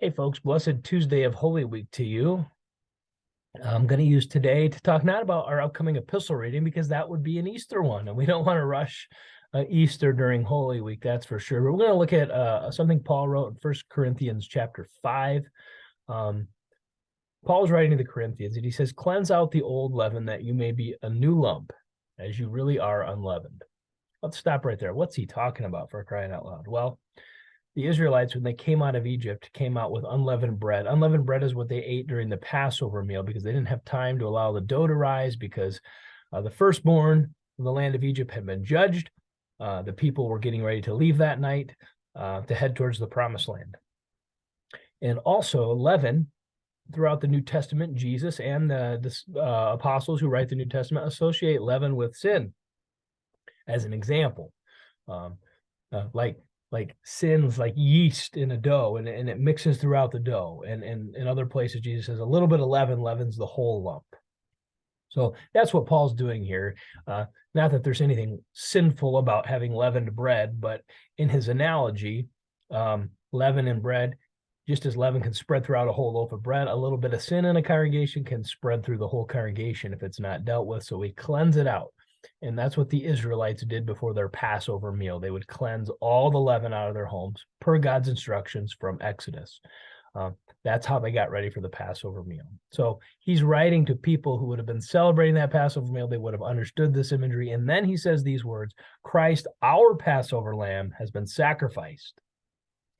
Hey folks, blessed Tuesday of Holy Week to you. I'm going to use today to talk not about our upcoming epistle reading because that would be an Easter one, and we don't want to rush Easter during Holy Week, that's for sure. But we're going to look at something Paul wrote in 1 Corinthians chapter 5. Paul's writing to the Corinthians, and he says, "Cleanse out the old leaven that you may be a new lump, as you really are unleavened." Let's stop right there. What's he talking about, for crying out loud? Well, the Israelites, when they came out of Egypt, came out with unleavened bread. Unleavened bread is what they ate during the Passover meal because they didn't have time to allow the dough to rise because the firstborn of the land of Egypt had been judged. The people were getting ready to leave that night to head towards the promised land. And also leaven, throughout the New Testament, Jesus and the apostles who write the New Testament associate leaven with sin as an example. Like sins, like yeast in a dough, and it mixes throughout the dough. And in other places, Jesus says a little bit of leaven leavens the whole lump. So that's what Paul's doing here. Not that there's anything sinful about having leavened bread, but in his analogy, leaven and bread, just as leaven can spread throughout a whole loaf of bread, a little bit of sin in a congregation can spread through the whole congregation if it's not dealt with. So we cleanse it out. And that's what the Israelites did before their Passover meal. They would cleanse all the leaven out of their homes per God's instructions from Exodus. That's how they got ready for the Passover meal. So he's writing to people who would have been celebrating that Passover meal. They would have understood this imagery. And then he says these words, "Christ, our Passover lamb, has been sacrificed."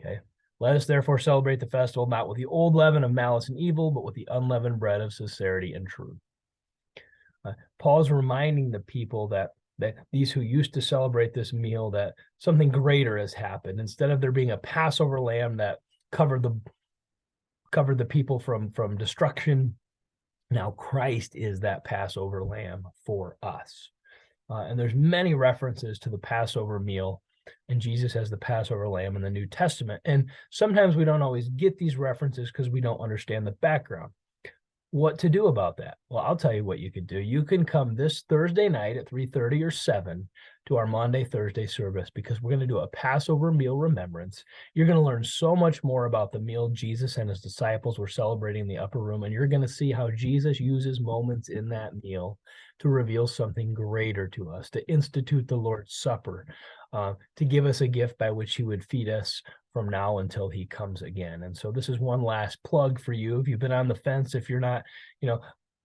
Okay. "Let us therefore celebrate the festival, not with the old leaven of malice and evil, but with the unleavened bread of sincerity and truth." Paul's reminding the people that these who used to celebrate this meal, that something greater has happened. Instead of there being a Passover lamb that covered the people from destruction, now Christ is that Passover lamb for us. And there's many references to the Passover meal and Jesus as the Passover lamb in the New Testament. And sometimes we don't always get these references because we don't understand the background. What to do about that? Well, I'll tell you what you can do. You can come this Thursday night at 3:30 or 7 to our Maundy Thursday service, because we're going to do a Passover meal remembrance. You're going to learn so much more about the meal Jesus and his disciples were celebrating in the upper room, and you're going to see how Jesus uses moments in that meal to reveal something greater to us, to institute the Lord's Supper, to give us a gift by which he would feed us from now until he comes again. And so this is one last plug for you. If you've been on the fence, if you're not,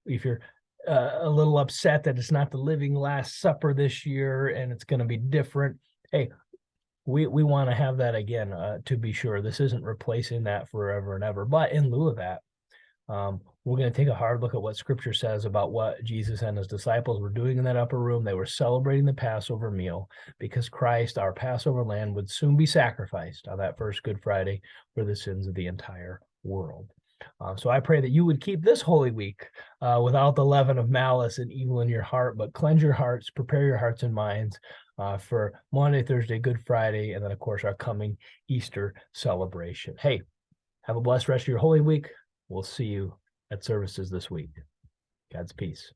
if you're a little upset that it's not the living Last Supper this year and it's going to be different, hey, we want to have that again, to be sure. This isn't replacing that forever and ever. But in lieu of that, we're going to take a hard look at what Scripture says about what Jesus and his disciples were doing in that upper room. They were celebrating the Passover meal because Christ, our Passover lamb, would soon be sacrificed on that first Good Friday for the sins of the entire world. So I pray that you would keep this Holy Week without the leaven of malice and evil in your heart, but cleanse your hearts, prepare your hearts and minds for Maundy, Thursday, Good Friday, and then, of course, our coming Easter celebration. Hey, have a blessed rest of your Holy Week. We'll see you at services this week. God's peace.